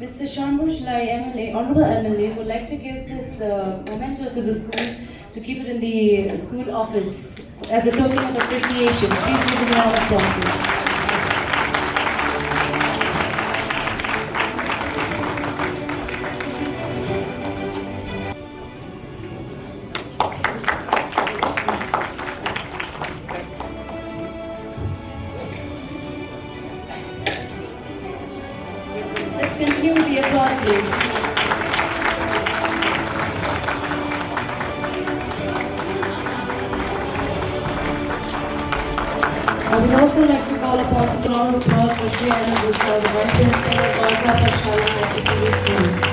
Mr. Sanbor MLA, Honorable MLA, would like to give this memento to the school to keep it in the school office as a token of appreciation. Please give him a round of applause. Please. Let's continue with the applause, please. I would also like to call upon a round of applause for Shri Anand Gupta, the Vice Principal of Gorkha, Patshala High Secondary School.